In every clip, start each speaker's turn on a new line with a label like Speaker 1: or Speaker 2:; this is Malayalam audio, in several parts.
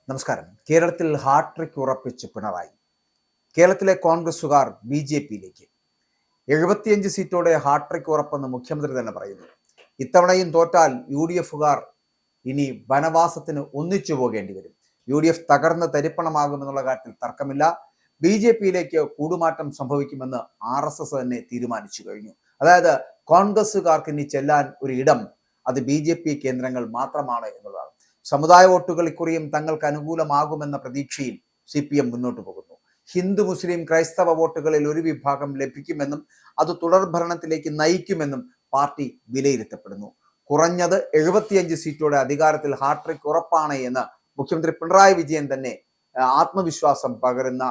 Speaker 1: നമസ്കാരം. കേരളത്തിൽ ഹാട്രിക് ഉറപ്പിച്ച് പിണറായി. കേരളത്തിലെ കോൺഗ്രസുകാർ BJPയിലേക്ക് 75 സീറ്റോടെ ഹാട്രിക് ഉറപ്പെന്ന് മുഖ്യമന്ത്രി തന്നെ പറയുന്നു. ഇത്തവണയും തോറ്റാൽ UDFുകാർ ഇനി വനവാസത്തിന് ഒന്നിച്ചു പോകേണ്ടി വരും. UDF തകർന്ന് തരിപ്പണമാകുമെന്നുള്ള കാര്യത്തിൽ തർക്കമില്ല. BJPയിലേക്ക് കൂടുമാറ്റം സംഭവിക്കുമെന്ന് RSS തന്നെ തീരുമാനിച്ചു കഴിഞ്ഞു. അതായത് കോൺഗ്രസുകാർക്ക് ഇനി ചെല്ലാൻ ഒരു ഇടം അത് BJP കേന്ദ്രങ്ങൾ മാത്രമാണ് എന്നുള്ളതാണ്. സമുദായ വോട്ടുകൾ ഇക്കുറിയും തങ്ങൾക്ക് അനുകൂലമാകുമെന്ന പ്രതീക്ഷയിൽ CPM മുന്നോട്ട് പോകുന്നു. ഹിന്ദു മുസ്ലിം ക്രൈസ്തവ വോട്ടുകളിൽ ഒരു വിഭാഗം ലഭിക്കുമെന്നും അത് തുടർ ഭരണത്തിലേക്ക് നയിക്കുമെന്നും പാർട്ടി വിലയിരുത്തപ്പെടുന്നു. കുറഞ്ഞത് 75 സീറ്റോടെ അധികാരത്തിൽ ഹാട്രിക് ഉറപ്പാണ് എന്ന് മുഖ്യമന്ത്രി പിണറായി വിജയൻ തന്നെ ആത്മവിശ്വാസം പകരുന്ന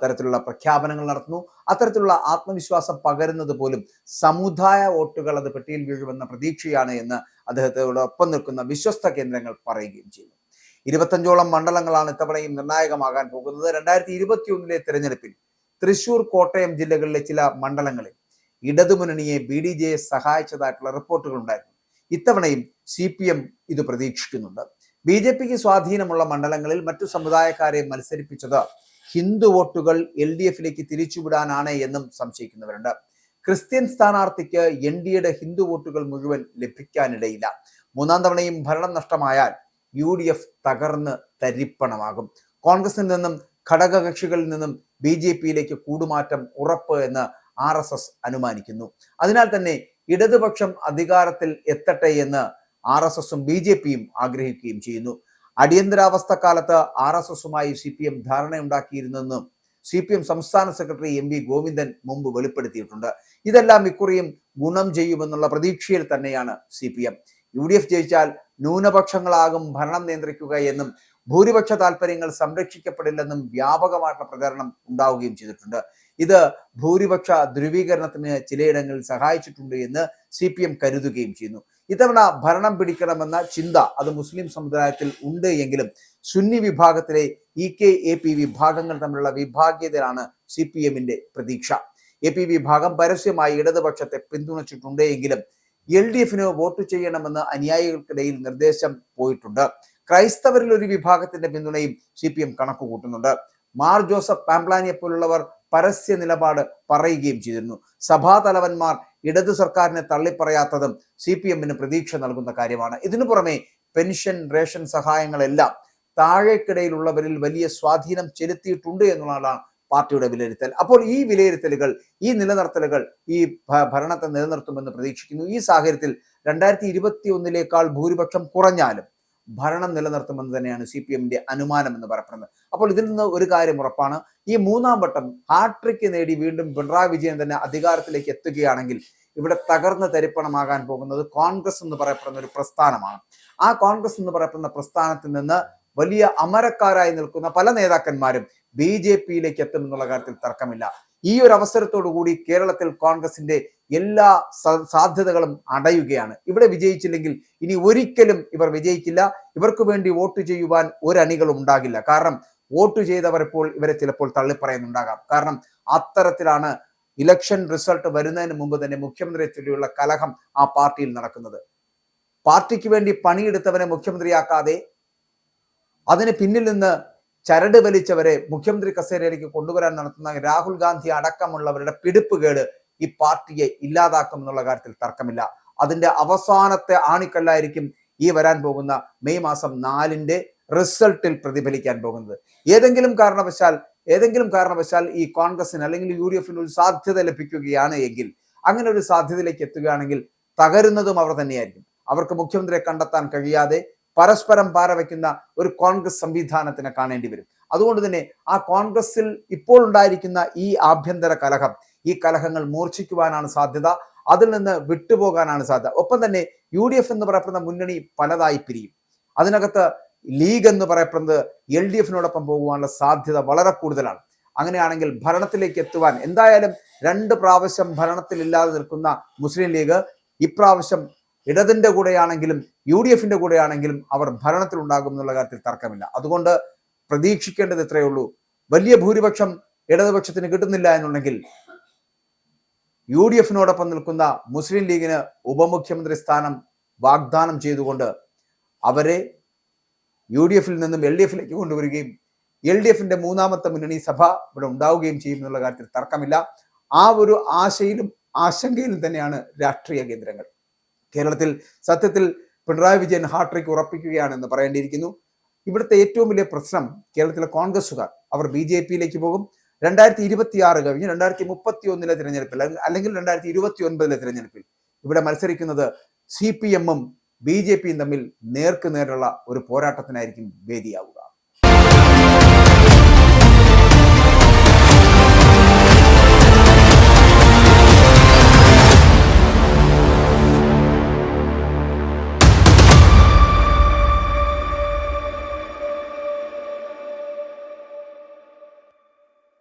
Speaker 1: തരത്തിലുള്ള പ്രഖ്യാപനങ്ങൾ നടത്തുന്നു. അത്തരത്തിലുള്ള ആത്മവിശ്വാസം പകരുന്നത് പോലും സമുദായ വോട്ടുകൾ അത് പെട്ടിയിൽ വീഴുമെന്ന പ്രതീക്ഷയാണ് എന്ന് അദ്ദേഹത്തോടൊപ്പം നിൽക്കുന്ന വിശ്വസ്ത കേന്ദ്രങ്ങൾ പറയുകയും ചെയ്യുന്നു. 25ഓളം മണ്ഡലങ്ങളാണ് ഇത്തവണയും നിർണായകമാകാൻ പോകുന്നത്. 2021 തെരഞ്ഞെടുപ്പിൽ തൃശൂർ, കോട്ടയം ജില്ലകളിലെ ചില മണ്ഡലങ്ങളിൽ ഇടതുമുന്നണിയെ BDJS സഹായിച്ചതായിട്ടുള്ള റിപ്പോർട്ടുകൾ ഉണ്ടായിരുന്നു. ഇത്തവണയും CPM ഇത് പ്രതീക്ഷിക്കുന്നുണ്ട്. BJPക്ക് സ്വാധീനമുള്ള മണ്ഡലങ്ങളിൽ മറ്റു സമുദായക്കാരെ മത്സരിപ്പിച്ചത് ഹിന്ദു വോട്ടുകൾ LDFിലേക്ക് തിരിച്ചുവിടാനാണ് എന്നും സംശയിക്കുന്നവരുണ്ട്. ക്രിസ്ത്യൻ സ്ഥാനാർത്ഥിക്ക് NDAയുടെ ഹിന്ദു വോട്ടുകൾ മുഴുവൻ ലഭിക്കാനിടയില്ല. മൂന്നാം തവണയും ഭരണം നഷ്ടമായാൽ UDF തകർന്ന് തരിപ്പണമാകും. കോൺഗ്രസിൽ നിന്നും ഘടകകക്ഷികളിൽ നിന്നും BJPയിലേക്ക് കൂടുമാറ്റം ഉറപ്പ് എന്ന് RSS അനുമാനിക്കുന്നു. അതിനാൽ തന്നെ ഇടതുപക്ഷം അധികാരത്തിൽ എത്തട്ടെ എന്ന് RSSും BJPയും ആഗ്രഹിക്കുകയും ചെയ്യുന്നു. അടിയന്തരാവസ്ഥ കാലത്ത് RSSുമായി CPM ധാരണയുണ്ടാക്കിയിരുന്നെന്നും CPM സംസ്ഥാന സെക്രട്ടറി MV ഗോവിന്ദൻ മുമ്പ് വെളിപ്പെടുത്തിയിട്ടുണ്ട്. ഇതെല്ലാം ഇക്കുറിയും ഗുണം ചെയ്യുമെന്നുള്ള പ്രതീക്ഷയിൽ തന്നെയാണ് CPM. UDF ജയിച്ചാൽ ന്യൂനപക്ഷങ്ങളാകും ഭരണം നിയന്ത്രിക്കുക എന്നും ഭൂരിപക്ഷ താല്പര്യങ്ങൾ സംരക്ഷിക്കപ്പെടില്ലെന്നും വ്യാപകമായിട്ടുള്ള പ്രചരണം ഉണ്ടാവുകയും ചെയ്തിട്ടുണ്ട്. ഇത് ഭൂരിപക്ഷ ധ്രുവീകരണത്തിന് ചിലയിടങ്ങളിൽ സഹായിച്ചിട്ടുണ്ട് എന്ന് CPM കരുതുകയും ചെയ്യുന്നു. ഇത്തവണ ഭരണം പിടിക്കണമെന്ന ചിന്ത അത് മുസ്ലിം സമുദായത്തിൽ ഉണ്ട് എങ്കിലും സുന്നി വിഭാഗത്തിലെ EK-AP വിഭാഗങ്ങൾ തമ്മിലുള്ള വിഭാഗീയതയിലാണ് CPMന്റെ പ്രതീക്ഷ. AP വിഭാഗം പരസ്യമായി ഇടതുപക്ഷത്തെ പിന്തുണച്ചിട്ടുണ്ട് എങ്കിലും LDFന് വോട്ട് ചെയ്യണമെന്ന് അനുയായികൾക്കിടയിൽ നിർദ്ദേശം പോയിട്ടുണ്ട്. ക്രൈസ്തവരിൽ ഒരു വിഭാഗത്തിന്റെ പിന്തുണയും CPM കണക്ക് കൂട്ടുന്നുണ്ട്. മാർ ജോസഫ് പാംപ്ലാനിയെ പോലുള്ളവർ പരസ്യ നിലപാട് പറയുകയും ചെയ്തിരുന്നു. സഭാ തലവന്മാർ ഇടതു സർക്കാരിനെ തള്ളിപ്പറയാത്തതും CPMന് പ്രതീക്ഷ നൽകുന്ന കാര്യമാണ്. ഇതിനു പുറമെ പെൻഷൻ, റേഷൻ സഹായങ്ങളെല്ലാം താഴേക്കിടയിലുള്ളവരിൽ വലിയ സ്വാധീനം ചെലുത്തിയിട്ടുണ്ട് എന്നുള്ളതാണ് പാർട്ടിയുടെ വിലയിരുത്തൽ. അപ്പോൾ ഈ വിലയിരുത്തലുകൾ, ഈ നിലനിർത്തലുകൾ ഈ ഭരണത്തെ നിലനിർത്തുമെന്ന് പ്രതീക്ഷിക്കുന്നു. ഈ സാഹചര്യത്തിൽ 2021 ഭൂരിപക്ഷം കുറഞ്ഞാലും ഭരണം നിലനിർത്തുമെന്ന് തന്നെയാണ് CPMന്റെ അനുമാനം എന്ന് പറയപ്പെടുന്നത്. അപ്പോൾ ഇതിൽ നിന്ന് ഒരു കാര്യം ഉറപ്പാണ്, ഈ മൂന്നാം വട്ടം ഹാട്രിക് നേടി വീണ്ടും പിണറായി വിജയൻ തന്നെ അധികാരത്തിലേക്ക് എത്തുകയാണെങ്കിൽ ഇവിടെ തകർന്ന് തരിപ്പണമാകാൻ പോകുന്നത് കോൺഗ്രസ് എന്ന് പറയപ്പെടുന്ന ഒരു പ്രസ്ഥാനമാണ്. ആ കോൺഗ്രസ് എന്ന് പറയപ്പെടുന്ന പ്രസ്ഥാനത്തിൽ നിന്ന് വലിയ അമരക്കാരായി നിൽക്കുന്ന പല നേതാക്കന്മാരും BJPയിലേക്ക് എത്തുമെന്നുള്ള കാര്യത്തിൽ തർക്കമില്ല. ഈ ഒരു അവസരത്തോടു കൂടി കേരളത്തിൽ കോൺഗ്രസിന്റെ എല്ലാ സാധ്യതകളും അടയുകയാണ്. ഇവിടെ വിജയിച്ചില്ലെങ്കിൽ ഇനി ഒരിക്കലും ഇവർ വിജയിക്കില്ല. ഇവർക്ക് വേണ്ടി വോട്ട് ചെയ്യുവാൻ ഒരണികളും ഉണ്ടാകില്ല. കാരണം വോട്ട് ചെയ്തവർ ഇപ്പോൾ ഇവരെ ചിലപ്പോൾ തള്ളിപ്പറയുന്നുണ്ടാകാം. കാരണം അത്തരത്തിലാണ് ഇലക്ഷൻ റിസൾട്ട് വരുന്നതിന് മുമ്പ് തന്നെ മുഖ്യമന്ത്രിയെ ചൊല്ലിയുള്ള കലഹം ആ പാർട്ടിയിൽ നടക്കുന്നത്. പാർട്ടിക്ക് വേണ്ടി പണിയെടുത്തവനെ മുഖ്യമന്ത്രിയാക്കാതെ അതിന് പിന്നിൽ നിന്ന് ചരട് വലിച്ചവരെ മുഖ്യമന്ത്രി കസേരയിലേക്ക് കൊണ്ടുവരാൻ നടത്തുന്ന രാഹുൽ ഗാന്ധി അടക്കമുള്ളവരുടെ പിടിപ്പുകേട് ഈ പാർട്ടിയെ ഇല്ലാതാക്കുമെന്നുള്ള കാര്യത്തിൽ തർക്കമില്ല. അതിന്റെ അവസാനത്തെ ആണിക്കല്ലായിരിക്കും ഈ വരാൻ പോകുന്ന മെയ് മാസം 4 റിസൾട്ടിൽ പ്രതിഫലിക്കാൻ പോകുന്നത്. ഏതെങ്കിലും കാരണവശാൽ ഈ കോൺഗ്രസിന് അല്ലെങ്കിൽ UDFന് ഒരു സാധ്യത ലഭിക്കുകയാണ് എങ്കിൽ, അങ്ങനെ ഒരു സാധ്യതയിലേക്ക് എത്തുകയാണെങ്കിൽ തകരുന്നതും അവർ തന്നെയായിരിക്കും. അവർക്ക് മുഖ്യമന്ത്രിയെ കണ്ടെത്താൻ കഴിയാതെ പരസ്പരം പാരവയ്ക്കുന്ന ഒരു കോൺഗ്രസ് സംവിധാനത്തിനെ കാണേണ്ടി വരും. അതുകൊണ്ട് തന്നെ ആ കോൺഗ്രസിൽ ഇപ്പോൾ ഉണ്ടായിരിക്കുന്ന ഈ ആഭ്യന്തര കലഹം, ഈ കലഹങ്ങൾ മൂർച്ഛിക്കുവാനാണ് സാധ്യത. അതിൽ നിന്ന് വിട്ടുപോകാനാണ് സാധ്യത. ഒപ്പം തന്നെ UDF എന്ന് പറയപ്പെടുന്ന മുന്നണി പലതായി പിരിയും. അതിനകത്ത് ലീഗ് എന്ന് പറയപ്പെടുന്നത് LDFനോടൊപ്പം പോകുവാനുള്ള സാധ്യത വളരെ കൂടുതലാണ്. അങ്ങനെയാണെങ്കിൽ ഭരണത്തിലേക്ക് എത്തുവാൻ എന്തായാലും 2 പ്രാവശ്യം ഭരണത്തിലില്ലാതെ നിൽക്കുന്ന മുസ്ലിം ലീഗ് ഇപ്രാവശ്യം ഇടതിന്റെ കൂടെയാണെങ്കിലും UDFന്റെ കൂടെയാണെങ്കിലും അവർ ഭരണത്തിൽ ഉണ്ടാകും എന്നുള്ള കാര്യത്തിൽ തർക്കമില്ല. അതുകൊണ്ട് പ്രതീക്ഷിക്കേണ്ടത് ഇത്രയേ ഉള്ളൂ. വലിയ ഭൂരിപക്ഷം ഇടതുപക്ഷത്തിന് കിട്ടുന്നില്ല എന്നുണ്ടെങ്കിൽ UDFനോടൊപ്പം നിൽക്കുന്ന മുസ്ലിം ലീഗിന് ഉപമുഖ്യമന്ത്രി സ്ഥാനം വാഗ്ദാനം ചെയ്തുകൊണ്ട് അവരെ UDF നിന്നും LDF കൊണ്ടുവരികയും LDF മൂന്നാമത്തെ മുന്നണി സഭ ഇവിടെ ഉണ്ടാവുകയും ചെയ്യും എന്നുള്ള കാര്യത്തിൽ തർക്കമില്ല. ആ ഒരു ആശങ്കയിലും തന്നെയാണ് രാഷ്ട്രീയ കേന്ദ്രങ്ങൾ. കേരളത്തിൽ സത്യത്തിൽ പിണറായി വിജയൻ ഹാട്രിക് ഉറപ്പിക്കുകയാണെന്ന് പറയേണ്ടിയിരിക്കുന്നു. ഇവിടുത്തെ ഏറ്റവും വലിയ പ്രശ്നം കേരളത്തിലെ കോൺഗ്രസുകാർ അവർ BJPയിലേക്ക് പോകും. 2026 കഴിഞ്ഞ് 2031 തിരഞ്ഞെടുപ്പിൽ അല്ലെങ്കിൽ 2029 തിരഞ്ഞെടുപ്പിൽ ഇവിടെ മത്സരിക്കുന്നത് CPM-ഉം BJPയും തമ്മിൽ നേർക്കുനേരുള്ള ഒരു പോരാട്ടത്തിനായിരിക്കും വേദിയാവുക.